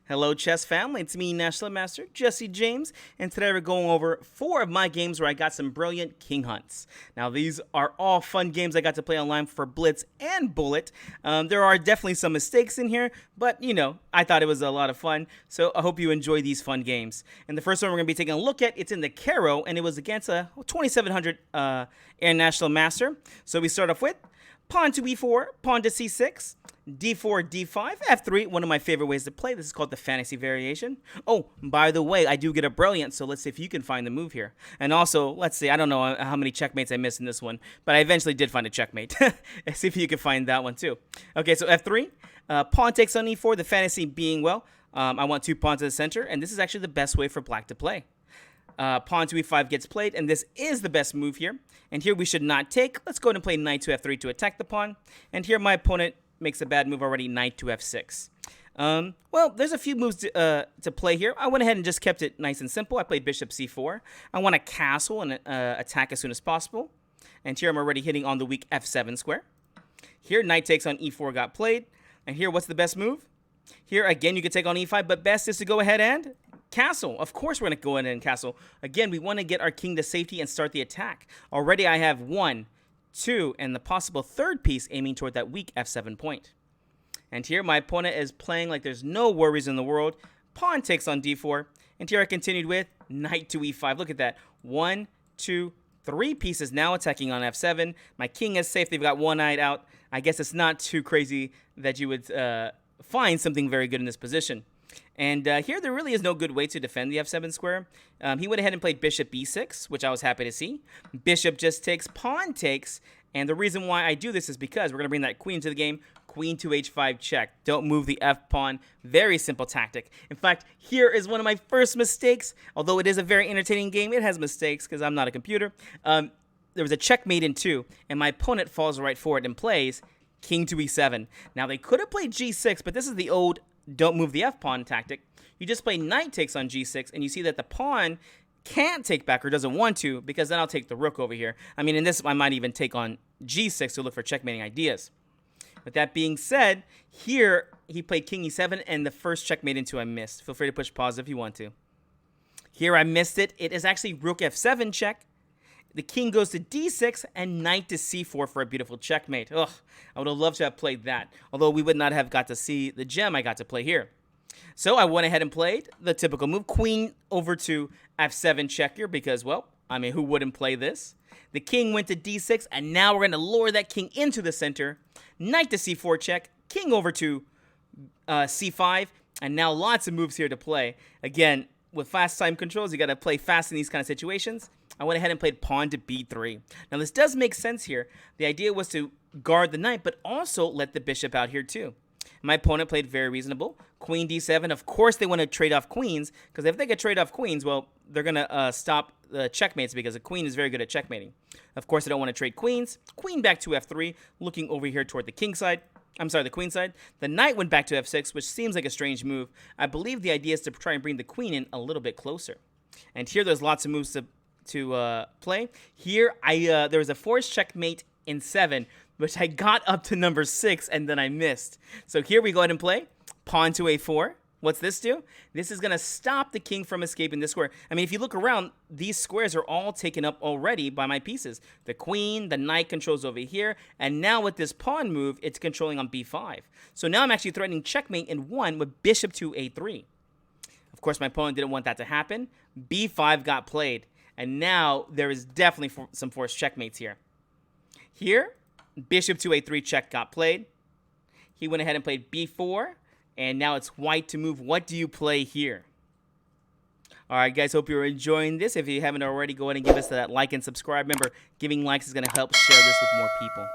Hello, chess family. It's me, National Master Jesse James, and today we're going over 4 of my games where I got some brilliant king hunts. Now, these are all fun games I got to play online for Blitz and Bullet. There are definitely some mistakes in here, but I thought it was a lot of fun, so I hope you enjoy these fun games. And the first one we're going to be taking a look at, it's in the Caro, and it was against a 2700 Air National Master. So we start off with pawn to e4, pawn to c6, d4, d5, f3, one of my favorite ways to play. This is called the fantasy variation. Oh, by the way, I do get a brilliant, so let's see if you can find the move here. And also, let's see, I don't know how many checkmates I missed in this one, but I eventually did find a checkmate. Let's see if you can find that one too. Okay, so f3, pawn takes on e4, the fantasy being, well, I want 2 pawns to the center, and this is actually the best way for black to play. Pawn to e5 gets played, and this is the best move here. And here we should not take. Let's go ahead and play knight to f3 to attack the pawn. And here my opponent makes a bad move already, knight to f6. Well, there's a few moves to play here. I went ahead and just kept it nice and simple. I played bishop c4. I want to castle and attack as soon as possible. And here I'm already hitting on the weak f7 square. Here, knight takes on e4 got played. And here, what's the best move? Here, again, you could take on e5, but best is to go ahead and castle. Of course, we're going to go in and castle. Again, we want to get our king to safety and start the attack. Already, I have 1, 2, and the possible third piece aiming toward that weak f7 point. And here, my opponent is playing like there's no worries in the world. Pawn takes on d4. And here, I continued with knight to e5. Look at that. 1, 2, 3 pieces now attacking on f7. My king is safe. They've got one knight out. I guess it's not too crazy that you would find something very good in this position. And here, there really is no good way to defend the f7 square. He went ahead and played bishop b6, which I was happy to see. Bishop just takes, pawn takes. And the reason why I do this is because we're going to bring that queen into the game. Queen to h5 check. Don't move the f-pawn. Very simple tactic. In fact, here is one of my first mistakes. Although it is a very entertaining game, it has mistakes because I'm not a computer. There was a checkmate in 2, and my opponent falls right for it and plays king to e7. Now, they could have played g6, but this is the old don't move the f-pawn tactic. You just play knight takes on g6, and you see that the pawn can't take back or doesn't want to, because then I'll take the rook over here. I mean, in this, I might even take on g6 to look for checkmating ideas. With that being said, here he played king e7, and the first checkmate into I missed. Feel free to push pause if you want to. Here I missed it. It is actually rook f7 check. The king goes to d6 and knight to c4 for a beautiful checkmate. Ugh, I would have loved to have played that, although we would not have got to see the gem I got to play here. So I went ahead and played the typical move, queen over to f7 check here because, well, I mean, who wouldn't play this? The king went to d6, and now we're going to lure that king into the center. Knight to c4 check, king over to c5, and now lots of moves here to play. Again, with fast time controls, you got to play fast in these kind of situations. I went ahead and played pawn to b3. Now, this does make sense here. The idea was to guard the knight, but also let the bishop out here too. My opponent played very reasonable. Queen d7. Of course, they want to trade off queens, because if they could trade off queens, well, they're going to stop the checkmates because a queen is very good at checkmating. Of course, I don't want to trade queens. Queen back to f3, looking over here toward the king side. I'm sorry, the queen side. The knight went back to f6, which seems like a strange move. I believe the idea is to try and bring the queen in a little bit closer. And here, there's lots of moves to play. Here, there was a forced checkmate in 7, which I got up to number 6, and then I missed. So here we go ahead and play pawn to a4. What's this do? This is going to stop the king from escaping this square. I mean, if you look around, these squares are all taken up already by my pieces. The queen, the knight controls over here, and now with this pawn move, it's controlling on b5. So now I'm actually threatening checkmate in 1 with bishop to a3. Of course, my opponent didn't want that to happen. b5 got played, and now there is definitely some forced checkmates here. Here, bishop to a3 check got played. He went ahead and played b4. And now it's white to move. What do you play here? All right, guys, hope you're enjoying this. If you haven't already, go ahead and give us that like and subscribe. Remember, giving likes is going to help share this with more people.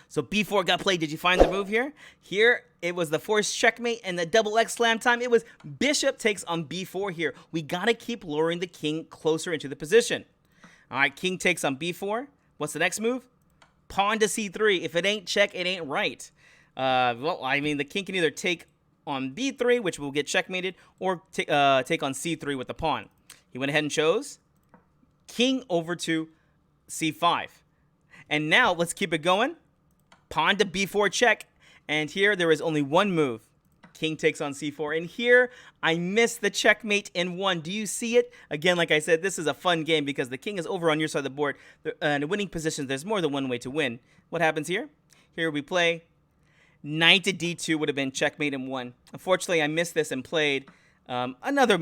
So b4 got played. Did you find the move here? Here, it was the forced checkmate and the double X slam time. It was bishop takes on b4 here. We got to keep luring the king closer into the position. All right, king takes on b4. What's the next move? Pawn to c3. If it ain't check, it ain't right. Well, I mean, the king can either take on b3, which will get checkmated, or take on c3 with the pawn. He went ahead and chose king over to c5. And now, let's keep it going. Pawn to b4 check. And here, there is only one move. king takes on c4. And here, I missed the checkmate in 1. Do you see it? Again, like I said, this is a fun game because the king is over on your side of the board. In a winning position, there's more than one way to win. What happens here? Here we play knight to d2 would have been checkmate in 1. Unfortunately, I missed this and played another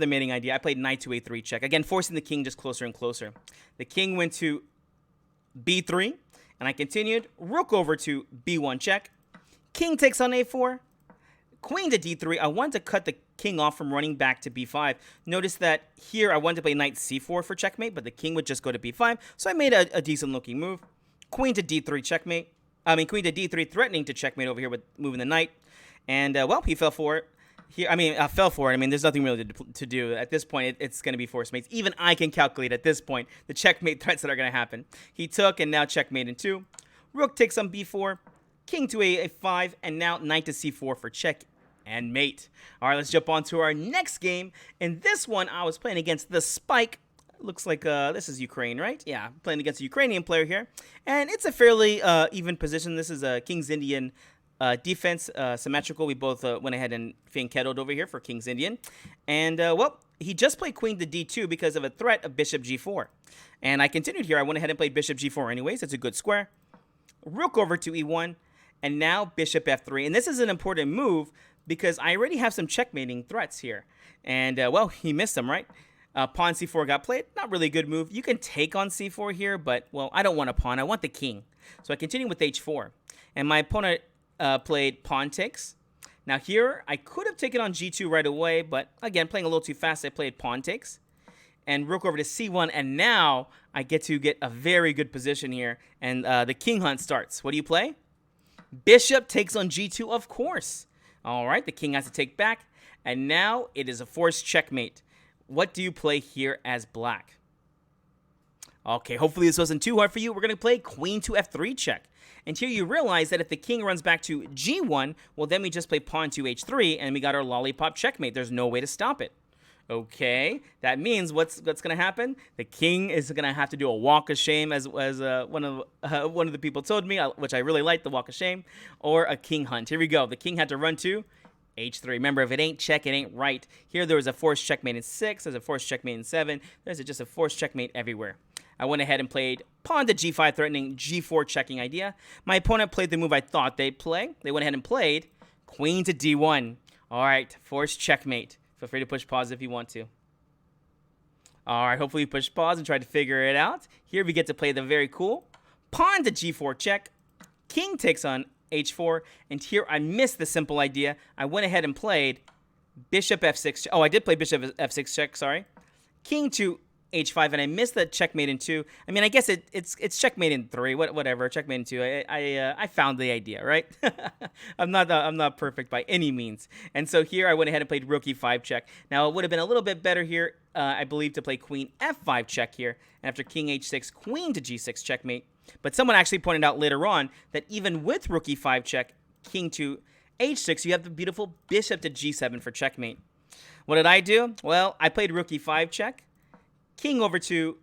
mating idea. I played knight to a3 check. Again, forcing the king just closer and closer. The king went to b3, and I continued. Rook over to b1 check. King takes on a4. Queen to d3. I wanted to cut the king off from running back to b5. Notice that here I wanted to play knight c4 for checkmate, but the king would just go to b5. So I made a decent looking move. Queen to d3 checkmate. Queen to d3 threatening to checkmate over here with moving the knight. And, well, he fell for it. I fell for it. I mean, there's nothing really to do. At this point, it's going to be forced mates. Even I can calculate at this point the checkmate threats that are going to happen. He took, and now checkmate in 2. Rook takes on b4. King to a5, and now knight to c4 for check and mate. All right, let's jump on to our next game. In this one, I was playing against the Spike. Looks like this is Ukraine, right? Yeah, playing against a Ukrainian player here. And it's a fairly even position. This is a King's Indian defense, symmetrical. We both went ahead and Timecode over here for King's Indian. And, well, he just played queen to d2 because of a threat of bishop g4. And I continued here. I went ahead and played bishop g4 anyways. It's a good square. Rook over to e1. And now bishop f3. And this is an important move because I already have some checkmating threats here. And, well, he missed them, right? Pawn c4 got played. Not really a good move. You can take on c4 here, but, well, I don't want a pawn. I want the king. So I continue with h4. And my opponent played pawn takes. Now here, I could have taken on g2 right away, but, again, playing a little too fast, I played pawn takes. And rook over to c1, and now I get to get a very good position here. And the king hunt starts. What do you play? Bishop takes on g2, of course. All right, the king has to take back. And now it is a forced checkmate. What do you play here as black? Okay, hopefully this wasn't too hard for you. We're going to play queen to f3 check. And here you realize that if the king runs back to g1, well, then we just play pawn to h3, and we got our lollipop checkmate. There's no way to stop it. Okay, that means what's going to happen? The king is going to have to do a walk of shame, as one of the people told me, which I really liked, the walk of shame, or a king hunt. Here we go. The king had to run to h3. Remember, if it ain't check, it ain't right. Here there was a forced checkmate in 6. There's a forced checkmate in 7. There's just a forced checkmate everywhere. I went ahead and played pawn to g5, threatening g4 checking idea. My opponent played the move I thought they'd play. They went ahead and played queen to d1. All right, forced checkmate. Feel free to push pause if you want to. All right, hopefully you push pause and try to figure it out. Here we get to play the very cool pawn to g4 check. King takes on h4, and here I missed the simple idea. I went ahead and played bishop f6. Oh, I did play bishop f6 check, sorry. King to h5, and I missed the checkmate in 2. I mean, I guess it's checkmate in 3, whatever, checkmate in 2. I found the idea, right? I'm not perfect by any means. And so here I went ahead and played rook e5 check. Now, it would have been a little bit better here, I believe, to play queen f5 check here. And after king h6, queen to g6 checkmate. But someone actually pointed out later on that even with rook e5 check, king to h6, you have the beautiful bishop to g7 for checkmate. What did I do? Well, I played rook e5 check, king over to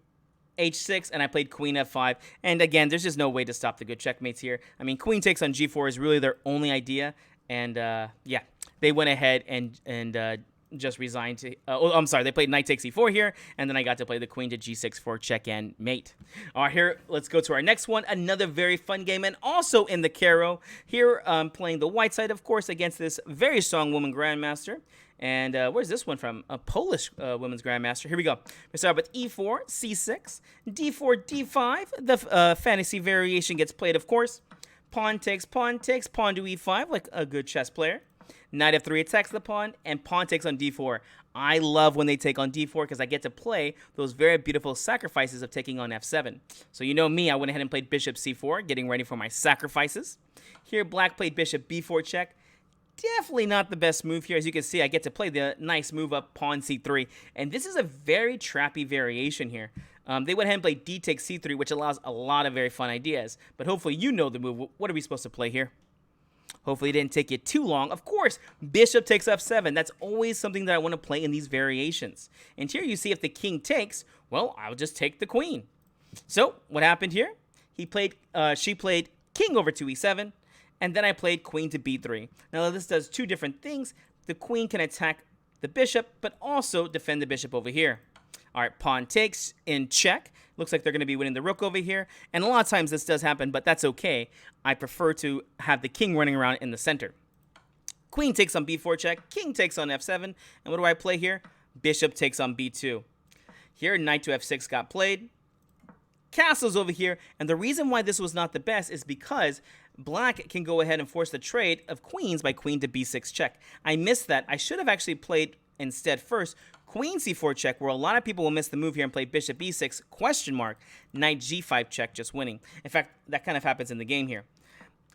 h6, and I played queen f5. And again, there's just no way to stop the good checkmates here. I mean, queen takes on g4 is really their only idea. And, yeah, they went ahead and just resigned to... I'm sorry, they played knight takes e4 here, and then I got to play the queen to g6 for check and mate. All right, here, let's go to our next one. Another very fun game, and also in the Caro. Here, I'm playing the white side, of course, against this very strong woman grandmaster. And where's this one from? A Polish women's grandmaster. Here we go. We start with e4, c6, d4, d5. The fantasy variation gets played, of course. Pawn takes, pawn to e5, like a good chess player. Knight f3 attacks the pawn, and pawn takes on d4. I love when they take on d4 because I get to play those very beautiful sacrifices of taking on f7. So you know me, I went ahead and played bishop c4, getting ready for my sacrifices. Here, black played bishop b4 check. Definitely not the best move here. As you can see, I get to play the nice move up pawn c3. And this is a very trappy variation here. They went ahead and played d takes c3, which allows a lot of very fun ideas. But hopefully you know the move. What are we supposed to play here? Hopefully it didn't take you too long. Of course, bishop takes f7. That's always something that I want to play in these variations. And here you see if the king takes, well, I'll just take the queen. So what happened here? She played king over to e7. And then I played queen to b3. Now this does two different things. The queen can attack the bishop, but also defend the bishop over here. All right, pawn takes in check. Looks like they're going to be winning the rook over here. And a lot of times this does happen, but that's okay. I prefer to have the king running around in the center. Queen takes on b4 check. King takes on f7. And what do I play here? Bishop takes on b2. Here, knight to f6 got played. Castle's over here. And the reason why this was not the best is because black can go ahead and force the trade of queens by queen to b6 check. I missed that. I should have actually played instead first queen c4 check, where a lot of people will miss the move here and play bishop e6 question mark, knight g5 check, just winning. In fact, that kind of happens in the game here.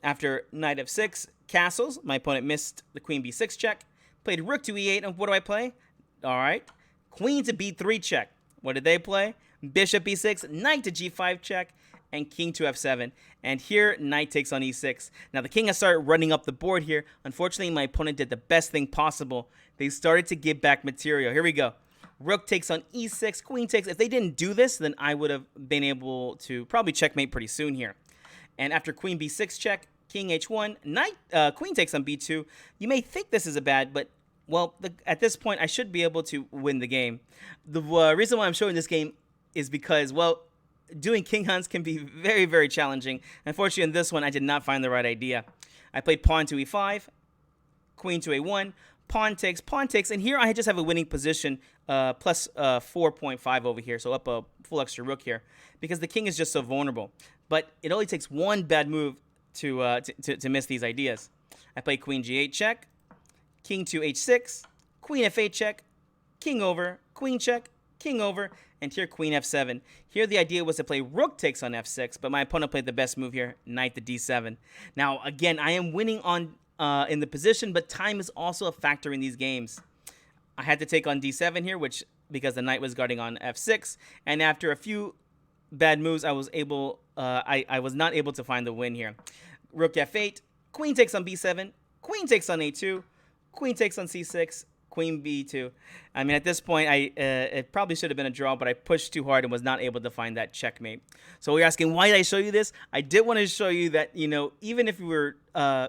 After knight f6 castles, my opponent missed the queen b6 check, played rook to e8, and what do I play? All right, queen to b3 check. What did they play? Bishop e6, knight to g5 check, and king to f7. And here, knight takes on e6. Now, the king has started running up the board here. Unfortunately, my opponent did the best thing possible. They started to give back material. Here we go. Rook takes on e6, queen takes. If they didn't do this, then I would have been able to probably checkmate pretty soon here. And after queen b6 check, king h1, knight, queen takes on b2. You may think this is a bad, but well, at this point, I should be able to win the game. The reason why I'm showing this game is because, well, doing king hunts can be very, very challenging. Unfortunately, in this one, I did not find the right idea. I played pawn to e5, queen to a1, pawn takes, and here I just have a winning position, plus 4.5 over here, so up a full extra rook here, because the king is just so vulnerable. But it only takes one bad move to miss these ideas. I play queen g8 check, king to h6, queen f8 check, king over, queen check, king over, and here queen f7. Here the idea was to play rook takes on f6, but my opponent played the best move here, knight to d7. Now, again, I am winning on in the position, but time is also a factor in these games. I had to take on d7 here, which because the knight was guarding on f6, and after a few bad moves, I was not able to find the win here. Rook f8, queen takes on b7, queen takes on a2, queen takes on c6, queen b2. I mean, at this point, it probably should have been a draw, but I pushed too hard and was not able to find that checkmate. So you're asking, why did I show you this? I did want to show you that, you know, even if you were,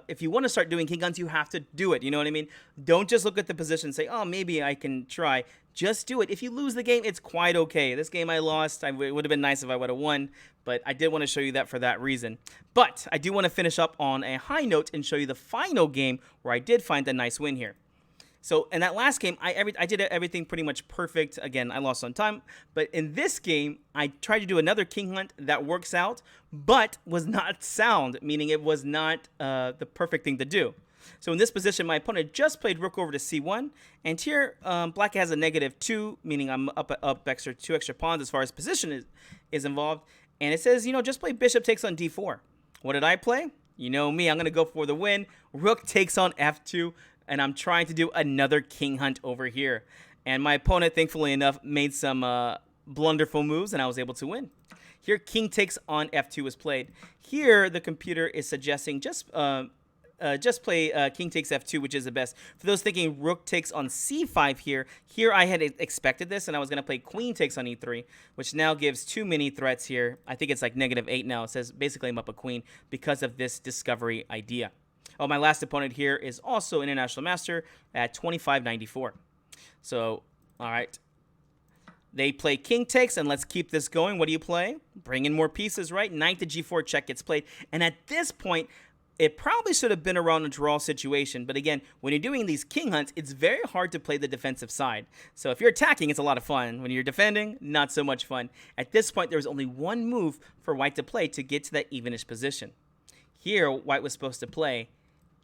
if you want to start doing king guns, you have to do it. You know what I mean? Don't just look at the position and say, oh, maybe I can try. Just do it. If you lose the game, it's quite okay. This game I lost. It would have been nice if I would have won, but I did want to show you that for that reason. But I do want to finish up on a high note and show you the final game where I did find a nice win here. So in that last game, I did everything pretty much perfect. Again, I lost on time. But in this game, I tried to do another king hunt that works out, but was not sound, meaning it was not the perfect thing to do. So in this position, my opponent just played rook over to c1. And here, black has a -2, meaning I'm up two extra pawns as far as position is involved. And it says, you know, just play bishop takes on d4. What did I play? You know me, I'm going to go for the win. Rook takes on f2. And I'm trying to do another king hunt over here. And my opponent, thankfully enough, made some blunderful moves, and I was able to win. Here, king takes on f2 was played. Here, the computer is suggesting just play king takes f2, which is the best. For those thinking rook takes on c5 here I had expected this, and I was going to play queen takes on e3, which now gives too many threats here. I think it's like -8 now. It says basically I'm up a queen because of this discovery idea. Oh, my last opponent here is also International Master at 2594. So, all right. They play king takes, and let's keep this going. What do you play? Bring in more pieces, right? Knight to g4 check gets played. And at this point, it probably should have been around a draw situation. But again, when you're doing these king hunts, it's very hard to play the defensive side. So if you're attacking, it's a lot of fun. When you're defending, not so much fun. At this point, there was only one move for white to play to get to that evenish position. Here, white was supposed to play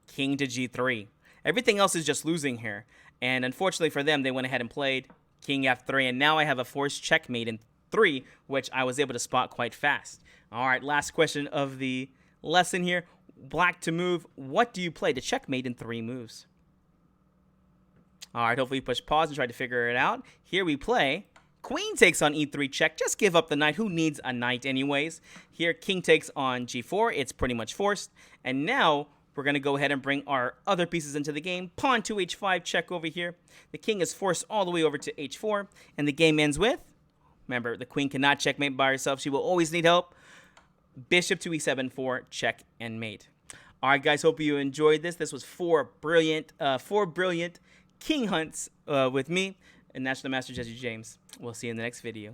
king to g3. Everything else is just losing here. And unfortunately for them, they went ahead and played king f3. And now I have a forced checkmate in 3, which I was able to spot quite fast. All right, last question of the lesson here. Black to move. What do you play to checkmate in 3 moves? All right, hopefully you push pause and try to figure it out. Here we play queen takes on e3 check. Just give up the knight. Who needs a knight anyways? Here, king takes on g4. It's pretty much forced. And now we're going to go ahead and bring our other pieces into the game. Pawn to h5 check over here. The king is forced all the way over to h4. And the game ends with, remember, the queen cannot checkmate by herself. She will always need help. Bishop to e7 for check and mate. All right, guys, hope you enjoyed this. This was four brilliant king hunts with me and National Master Jesse James. We'll see you in the next video.